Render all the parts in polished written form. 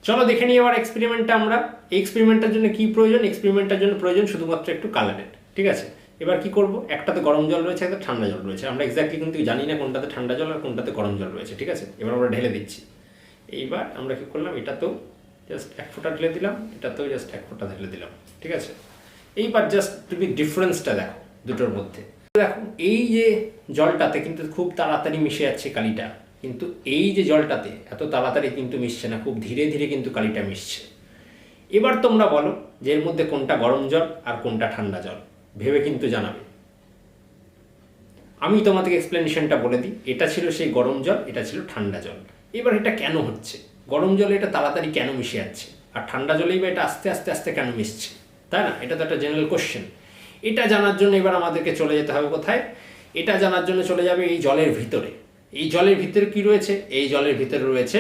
চলো দেখে নিই এবার এক্সপেরিমেন্টটা আমরা। এই এক্সপেরিমেন্টের জন্য কি প্রয়োজন? এক্সপেরিমেন্টের জন্য প্রয়োজন শুধুমাত্র একটু কালারের। ঠিক আছে, এবার কি করব, একটাতে গরম জল রয়েছে, একটা ঠান্ডা জল রয়েছে। আমরা এক্স্যাক্টলি কিন্তু জানি না কোনটাতে ঠান্ডা জল আর কোনটাতে গরম জল রয়েছে। ঠিক আছে, এবার আমরা ঢেলে দিচ্ছি। এইবার আমরা কি করলাম, এটাতেও জাস্ট 1 ফোঁটা ঢেলে দিলাম, এটাতেও জাস্ট 1 ফোঁটা ঢেলে দিলাম। ঠিক আছে, এইবার জাস্ট তুমি ডিফারেন্সটা দেখো দুটোর মধ্যে। দেখো এই যে জলটাতে কিন্তু খুব তাড়াতাড়ি মিশে যাচ্ছে কালিটা, কিন্তু এই যে জলটাতে এত তাড়াতাড়ি কিন্তু মিশছে না, খুব ধীরে ধীরে কিন্তু কালিটা মিশছে। এবার তোমরা বলো যে এর মধ্যে কোনটা গরম জল আর কোনটা ঠান্ডা জল, ভেবে কিন্তু জানাবে। আমি তোমাদেরকে এক্সপ্লেনেশনটা বলে দিই। এটা ছিল সেই গরম জল, এটা ছিল ঠান্ডা জল। এবার এটা কেন হচ্ছে, গরম জলে এটা তাড়াতাড়ি কেন মিশে যাচ্ছে আর ঠান্ডা জলেই বা এটা আস্তে আস্তে আস্তে কেন মিশছে, তাই না? এটা তো একটা জেনারেল কোশ্চেন। এটা জানার জন্য এবার আমাদেরকে চলে যেতে হবে কোথায়? এটা জানার জন্য চলে যাবে এই জলের ভিতরে। এই জলের ভিতরে কি রয়েছে? এই জলের ভিতরে রয়েছে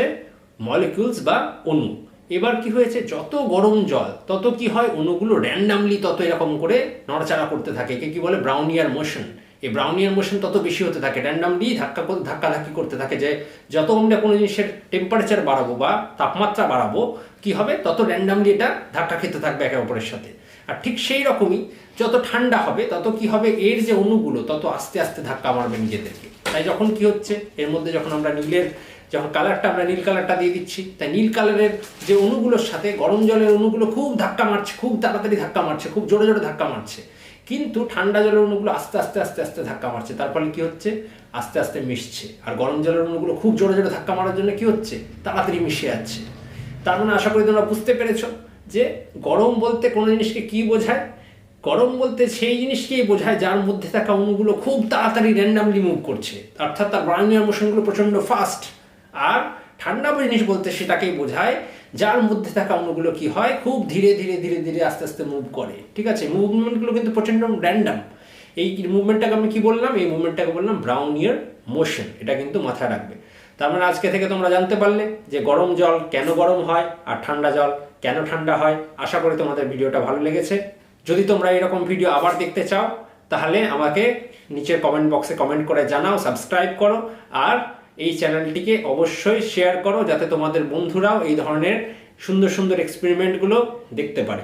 মলিকিউলস বা অণু। এবার কি হয়েছে, যত গরম জল তত কি হয়, অণুগুলো র্যান্ডামলি তত এরকম করে নড়াচড়া করতে থাকে। একে কি বলে? ব্রাউনিয়ার মোশন। এই ব্রাউনিয়ার মোশন তত বেশি হতে থাকে, র্যান্ডামলি ধাক্কাধাক্কি করতে থাকে। যে যত আমরা কোনো জিনিসের টেম্পারেচার বাড়াবো বা তাপমাত্রা বাড়াবো কি হবে, তত র্যান্ডামলি এটা ধাক্কা খেতে থাকবে একে অপরের সাথে। আর ঠিক সেই রকমই যত ঠান্ডা হবে তত কি হবে, এর যে অণুগুলো তত আস্তে আস্তে ধাক্কা মারবে নিজেদেরকে। তাই যখন কি হচ্ছে, এর মধ্যে যখন আমরা যখন কালারটা আমরা নীল কালারটা দিয়ে দিচ্ছি, তাই নীল কালারের যে অণুগুলোর সাথে গরম জলের অণুগুলো খুব ধাক্কা মারছে, খুব তাড়াতাড়ি ধাক্কা মারছে, খুব জোরে জোরে ধাক্কা মারছে। কিন্তু ঠান্ডা জলের অণুগুলো আস্তে আস্তে আস্তে আস্তে ধাক্কা মারছে, তার ফলে কি হচ্ছে, আস্তে আস্তে মিশছে। আর গরম জলের অণুগুলো খুব জোরে জোরে ধাক্কা মারার জন্য কি হচ্ছে, তাড়াতাড়ি মিশে যাচ্ছে। তার মানে আশা করি তোমরা বুঝতে পেরেছো যে গরম বলতে কোনো জিনিসকে কি বোঝায়। গরম বলতে সেই জিনিসকেই বোঝায় যার মধ্যে থাকা অণুগুলো খুব তাড়াতাড়ি র্যান্ডামলি মুভ করছে, অর্থাৎ তার ব্রাউনিয়ার মোশনগুলো প্রচণ্ড ফাস্ট। আর ঠান্ডা জিনিস বলতে সেটাকেই বোঝায় যার মধ্যে থাকা অণুগুলো কি হয়, খুব ধীরে ধীরে ধীরে ধীরে আস্তে আস্তে মুভ করে। ঠিক আছে, মুভমেন্টগুলো কিন্তু প্রচণ্ড র্যান্ডাম। এই মুভমেন্টটাকে আমি কি বললাম, এই মুভমেন্টটাকে বললাম ব্রাউনিয়ার মোশন। এটা কিন্তু মাথায় রাখবে। তার মানে আজকে থেকে তোমরা জানতে পারলে যে গরম জল কেন গরম হয় আর ঠান্ডা জল কেন ঠান্ডা হয়। আশা করি তোমাদের ভিডিওটা ভালো লেগেছে। যদি তোমরা এরকম ভিডিও আবার দেখতে চাও তাহলে আমাকে নিচের কমেন্ট বক্সে কমেন্ট করে জানাও, সাবস্ক্রাইব করো আর এই চ্যানেলটিকে অবশ্যই শেয়ার করো যাতে তোমাদের বন্ধুরাও এই ধরনের সুন্দর সুন্দর এক্সপেরিমেন্টগুলো দেখতে পারে।